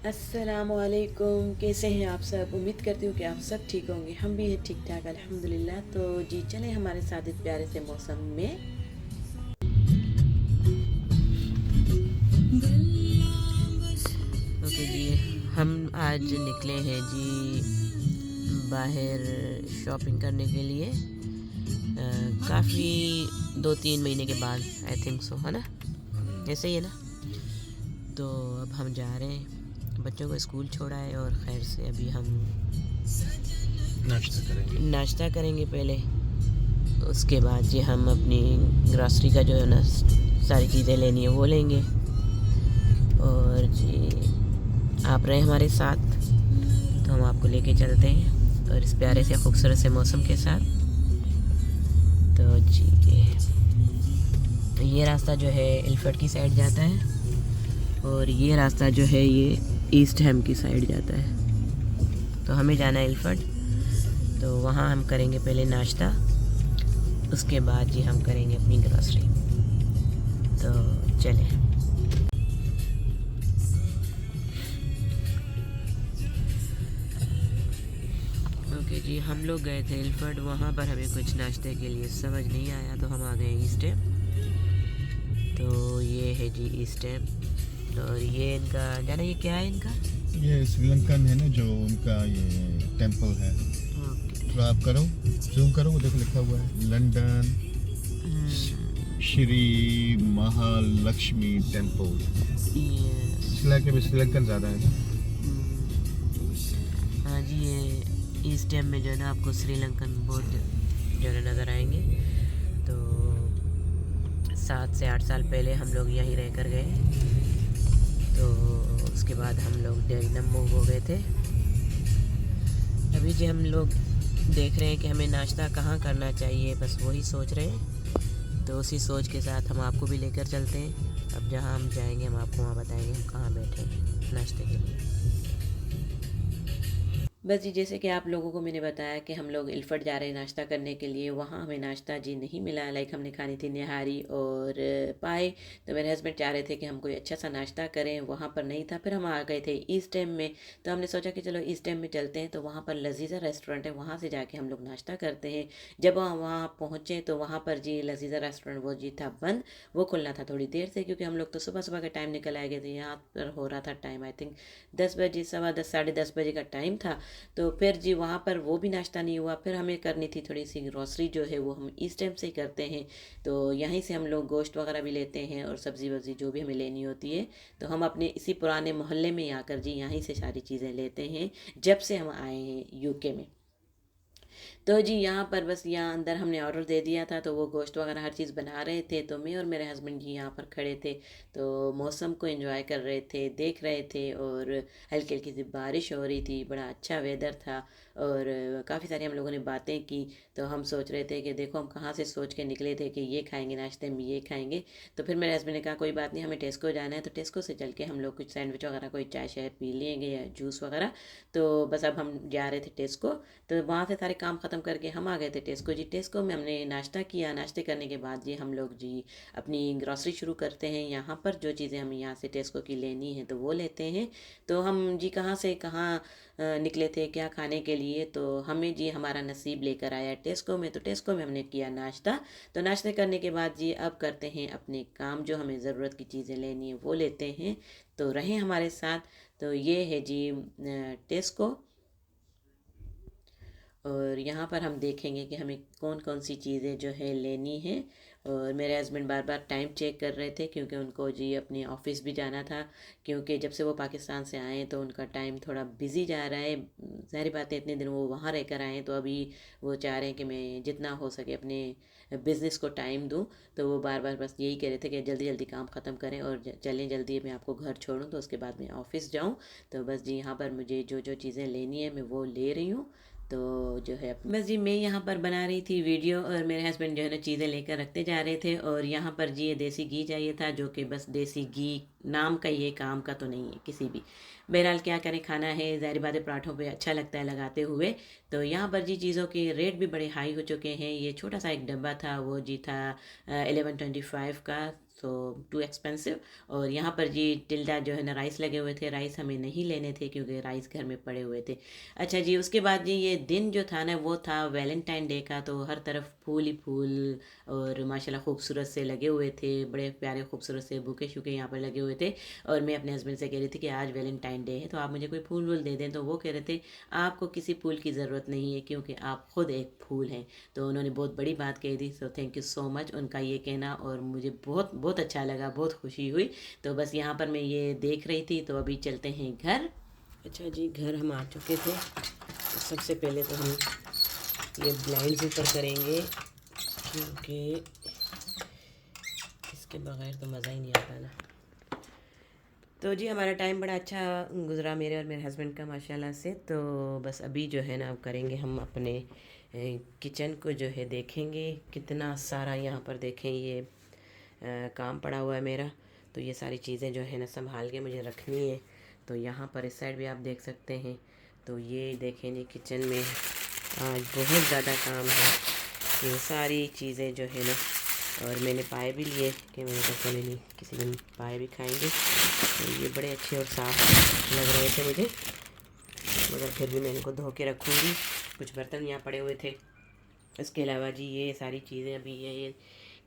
अस्सलामुअलैकुम। कैसे हैं आप सब? उम्मीद करती हूँ कि आप सब ठीक होंगे। हम भी हैं ठीक ठाक अल्हम्दुलिल्लाह। तो जी चलें हमारे साथ इस प्यारे से मौसम में। ओके जी, हम आज निकले हैं जी बाहर शॉपिंग करने के लिए। काफ़ी 2-3 महीने के बाद आई थिंक सो, है ना? ऐसे ही है ना? तो अब हम जा रहे हैं, बच्चों को स्कूल छोड़ा है और खैर से अभी हम नाश्ता करेंगे पहले। उसके बाद जी हम अपनी ग्रॉसरी का जो है ना सारी चीज़ें लेनी है वो लेंगे। और जी आप रहे हमारे साथ तो हम आपको लेके चलते हैं और इस प्यारे से खूबसूरत से मौसम के साथ। तो जी ये रास्ता जो है इल्फर्ट की साइड जाता है और ये रास्ता जो है ये ईस्ट हैम की साइड जाता है। तो हमें जाना है इल्फर्ट, तो वहाँ हम करेंगे पहले नाश्ता, उसके बाद जी हम करेंगे अपनी ग्रॉसरी। तो चलें। ओके जी, हम लोग गए थे इल्फर्ट, वहाँ पर हमें कुछ नाश्ते के लिए समझ नहीं आया तो हम आ गए ईस्ट हैम। तो ये है जी ईस्ट हैम और ये इनका जाना, ये क्या है इनका? ये श्रीलंकन है ना, जो उनका ये टेंपल है। ओके। तो आप करो, जूम करो, वो देखो लिखा हुआ है London Shri Mahalakshmi temple. Yes. इस इलाके में श्रीलंकन ज़्यादा है। हाँ जी, ये ईस्ट हैम में जो है ना आपको श्रीलंकन बोर्ड जो है नज़र आएंगे। तो 7 से 8 साल पहले हम लोग यहीं रह कर गए। तो उसके बाद हम लोग डेरिनम मूव हो गए थे। अभी जो हम लोग देख रहे हैं कि हमें नाश्ता कहाँ करना चाहिए, बस वही सोच रहे हैं। तो उसी सोच के साथ हम आपको भी लेकर चलते हैं। अब जहाँ हम जाएंगे हम आपको वहाँ बताएंगे हम कहाँ बैठे हैं नाश्ते के लिए। बस जी जैसे कि आप लोगों को मैंने बताया कि हम लोग इल्फर्ट जा रहे हैं नाश्ता करने के लिए। वहाँ हमें नाश्ता जी नहीं मिला। लाइक हमने खानी थी निहारी और पाए। तो मेरे हस्बैंड चाह रहे थे कि हम कोई अच्छा सा नाश्ता करें, वहाँ पर नहीं था। फिर हम आ गए थे ईस्ट एम में। तो हमने सोचा कि चलो ईस्ट एम में चलते हैं। तो वहाँ पर लजीज़ा रेस्टोरेंट है, वहाँ से जाके हम लोग नाश्ता करते हैं। जब हम वहाँ पहुँचे तो वहाँ पर जी लजीज़ा रेस्टोरेंट वो जी था बंद। वो खुलना था थोड़ी देर से, क्योंकि हम लोग तो सुबह सुबह के टाइम निकल आए गए थे। यहाँ पर हो रहा था टाइम आई थिंक 10 बजे, 10:15, 10:30 बजे का टाइम था। तो फिर जी वहाँ पर वो भी नाश्ता नहीं हुआ। फिर हमें करनी थी थोड़ी सी ग्रॉसरी जो है वो हम इस टाइम से ही करते हैं। तो यहीं से हम लोग गोश्त वगैरह भी लेते हैं और सब्ज़ी वब्ज़ी जो भी हमें लेनी होती है। तो हम अपने इसी पुराने मोहल्ले में ही आकर जी यहीं से सारी चीज़ें लेते हैं जब से हम आए हैं यूके में। तो जी यहाँ पर बस यहाँ अंदर हमने ऑर्डर दे दिया था, तो वो गोश्त वगैरह हर चीज़ बना रहे थे। तो मैं और मेरे हस्बैंड जी यहाँ पर खड़े थे, तो मौसम को एंजॉय कर रहे थे, देख रहे थे। और हल्की हल्की सी बारिश हो रही थी, बड़ा अच्छा वेदर था। और काफ़ी सारी हम लोगों ने बातें की। तो हम सोच रहे थे कि देखो हम कहाँ से सोच के निकले थे कि ये खाएंगे नाश्ते में, ये खाएंगे। तो फिर मेरे हस्बैंड ने कहा कोई बात नहीं, हमें टेस्को जाना है, तो टेस्को से चल के हम लोग कुछ सैंडविच वगैरह, कोई चाय शाय पी लेंगे या जूस वगैरह। तो बस अब हम जा रहे थे टेस्को। तो वहाँ से सारे काम ख़त्म करके हम आ गए थे टेस्को जी। टेस्को में हमने नाश्ता किया। नाश्ते करने के बाद जी हम लोग जी अपनी ग्रॉसरी शुरू करते हैं। यहाँ पर जो चीज़ें हमें यहाँ से टेस्को की लेनी है तो वो लेते हैं। तो हम जी कहाँ से कहाँ निकले थे क्या खाने के लिए, तो हमें जी हमारा नसीब लेकर आया टेस्को में। तो टेस्को में हमने किया नाश्ता। तो नाश्ते करने के बाद जी अब करते हैं अपने काम, जो हमें ज़रूरत की चीज़ें लेनी है वो लेते हैं। तो रहें हमारे साथ। तो ये है जी टेस्को। और यहाँ पर हम देखेंगे कि हमें कौन कौन सी चीज़ें जो है लेनी है। और मेरे हस्बैंड बार बार टाइम चेक कर रहे थे, क्योंकि उनको जी अपने ऑफिस भी जाना था। क्योंकि जब से वो पाकिस्तान से आए हैं तो उनका टाइम थोड़ा बिजी जा रहा है। ज़ाहिर बात है इतने दिन वो वहाँ रह कर आए हैं, तो अभी वो चाह रहे हैं कि मैं जितना हो सके अपने बिज़नेस को टाइम दूँ। तो वो बार बार बस यही कह रहे थे कि जल्दी जल्दी काम ख़त्म करें और चलें जल्दी, मैं आपको घर छोड़ूँ तो उसके बाद मैं ऑफ़िस जाऊँ। तो बस जी यहाँ पर मुझे जो जो चीज़ें लेनी है मैं वो ले रही हूँ। तो जो है बस जी मैं यहाँ पर बना रही थी वीडियो और मेरे हस्बैंड जो है ना चीज़ें लेकर रखते जा रहे थे। और यहाँ पर जी ये देसी घी चाहिए था, जो कि बस देसी घी नाम का ही है, काम का तो नहीं है किसी भी। बहरहाल क्या करें, खाना है, ज़ाहिर बात है पराठों पे अच्छा लगता है लगाते हुए। तो यहाँ पर जी चीज़ों के रेट भी बड़े हाई हो चुके हैं। ये छोटा सा एक डब्बा था वो जी था 1125 का। तो टू एक्सपेंसिव। और यहाँ पर जी टिल्डा जो है ना राइस लगे हुए थे, राइस हमें नहीं लेने थे क्योंकि राइस घर में पड़े हुए थे। अच्छा जी, उसके बाद जी ये दिन जो था ना वो था वैलेंटाइन डे का, तो हर तरफ फूल ही फूल और माशाल्लाह खूबसूरत से लगे हुए थे, बड़े प्यारे खूबसूरत से बुके शुके यहाँ पर लगे हुए थे। और मैं अपने हस्बैंड से कह रही थी कि आज वैलेंटाइन डे है तो आप मुझे कोई फूल वूल दे दें, तो वो कह रहे थे आपको किसी फूल की ज़रूरत नहीं है क्योंकि आप खुद एक फूल हैं। तो उन्होंने बहुत बड़ी बात कही थी, so thank you so much उनका ये कहना, और मुझे बहुत बहुत अच्छा लगा, बहुत खुशी हुई। तो बस यहाँ पर मैं ये देख रही थी, तो अभी चलते हैं घर। अच्छा जी, घर हम आ चुके थे। तो सबसे पहले तो हम ये ब्लाइंड्स ऊपर करेंगे क्योंकि इसके बगैर तो मज़ा ही नहीं आता ना। तो जी हमारा टाइम बड़ा अच्छा गुज़रा मेरे और मेरे हस्बैंड का माशाल्लाह से। तो बस अभी जो है ना अब करेंगे हम अपने किचन को जो है देखेंगे, कितना सारा यहाँ पर देखें ये काम पड़ा हुआ है मेरा। तो ये सारी चीज़ें जो है ना संभाल के मुझे रखनी है। तो यहाँ पर इस साइड भी आप देख सकते हैं। तो ये देखें जी किचन में आज बहुत ज़्यादा काम है, ये सारी चीज़ें जो है ना। और मैंने पाए भी लिए कि मैंने कहा चले नहीं किसी दिन पाए भी खाएंगे। तो ये बड़े अच्छे और साफ़ लग रहे थे मुझे, मगर फिर भी मैं इनको धो के रखूँगी। कुछ बर्तन यहाँ पड़े हुए थे। इसके अलावा जी ये सारी चीज़ें अभी ये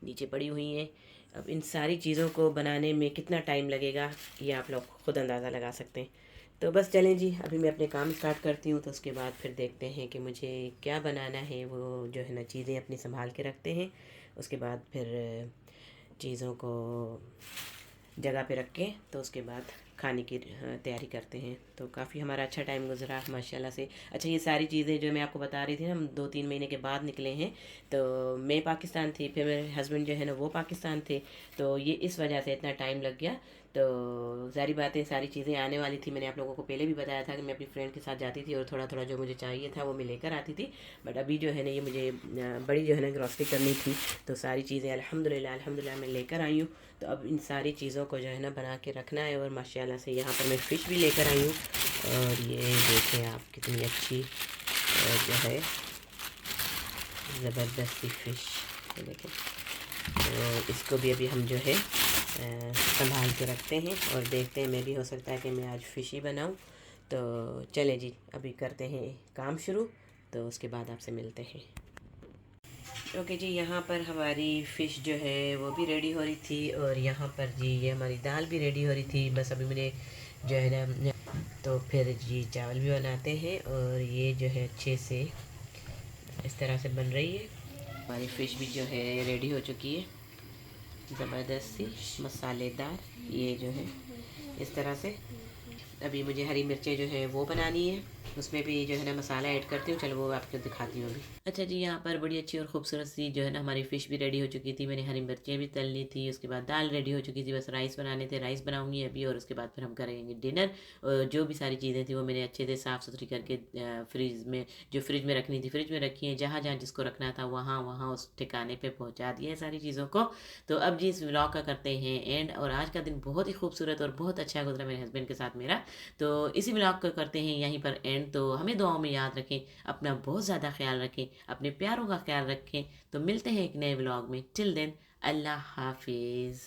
नीचे पड़ी हुई हैं। अब इन सारी चीज़ों को बनाने में कितना टाइम लगेगा ये आप लोग खुद अंदाज़ा लगा सकते हैं। तो बस चलें जी, अभी मैं अपने काम स्टार्ट करती हूँ, तो उसके बाद फिर देखते हैं कि मुझे क्या बनाना है। वो जो है ना चीज़ें अपनी संभाल के रखते हैं, उसके बाद फिर चीज़ों को जगह पे रख के तो उसके बाद खाने की तैयारी करते हैं। तो काफ़ी हमारा अच्छा टाइम गुजरा माशाल्लाह से। अच्छा ये सारी चीज़ें जो मैं आपको बता रही थी ना, हम 2-3 महीने के बाद निकले हैं। तो मैं पाकिस्तान थी, फिर मेरे हस्बैंड जो है ना वो पाकिस्तान थे। तो ये इस वजह से इतना टाइम लग गया। तो सारी बातें सारी चीज़ें आने वाली थी। मैंने आप लोगों को पहले भी बताया था कि मैं अपनी फ्रेंड के साथ जाती थी और थोड़ा थोड़ा जो मुझे चाहिए था वो मैं लेकर आती थी। बट अभी जो है ना ये मुझे बड़ी जो है ना ग्रॉसरी करनी थी। तो सारी चीज़ें अल्हम्दुलिल्लाह अल्हम्दुलिल्लाह मैं लेकर आई हूँ। तो अब इन सारी चीज़ों को जो है ना बना के रखना है। और माशाल्लाह से यहाँ पर मैं फ़िश भी लेकर आई हूँ। और ये देखें आप कितनी अच्छी जो है ज़बरदस्त सी फ़िश, ये देखें। तो इसको भी अभी हम जो है संभाल के रखते हैं और देखते हैं, मैं भी हो सकता है कि मैं आज फ़िश ही बनाऊँ। तो चले जी अभी करते हैं काम शुरू, तो उसके बाद आपसे मिलते हैं। ओके जी, यहाँ पर हमारी फ़िश जो है वो भी रेडी हो रही थी, और यहाँ पर जी ये हमारी दाल भी रेडी हो रही थी। बस अभी मैंने जो है ना तो फिर जी चावल भी बनाते हैं, और ये जो है अच्छे से इस तरह से बन रही है। हमारी फ़िश भी जो है रेडी हो चुकी है, ज़बरदस्त सी मसालेदार। ये जो है इस तरह से। अभी मुझे हरी मिर्चें जो है वो बनानी है, उसमें भी जो है ना मसाला ऐड करती हूँ। चलो वो आपको दिखाती हूँ अभी। अच्छा जी, यहाँ पर बड़ी अच्छी और खूबसूरत सी जो है ना हमारी फ़िश भी रेडी हो चुकी थी। मैंने हरी मिर्चें भी तल ली थी, उसके बाद दाल रेडी हो चुकी थी, बस राइस बनाने थे, राइस बनाऊंगी अभी। और उसके बाद फिर हम करेंगे डिनर। और जो भी सारी चीज़ें थी वो मैंने अच्छे से साफ़ सुथरी करके फ्रिज में जो फ्रिज में रखनी थी फ्रिज में रखी है, जहाँ जहाँ जिसको रखना था वहाँ वहाँ उस ठिकाने पे पहुँचा दिया है सारी चीज़ों को। तो अब जी इस व्लॉग का करते हैं एंड। और आज का दिन बहुत ही खूबसूरत और बहुत अच्छा गुजरा मेरे हस्बैंड के साथ मेरा। तो इसी व्लॉग को करते हैं यहीं पर एंड। तो हमें दुआओं में याद रखें, अपना बहुत ज़्यादा ख्याल रखें, अपने प्यारों का ख्याल रखें। तो मिलते हैं एक नए व्लॉग में। टिल देन अल्लाह हाफिज़।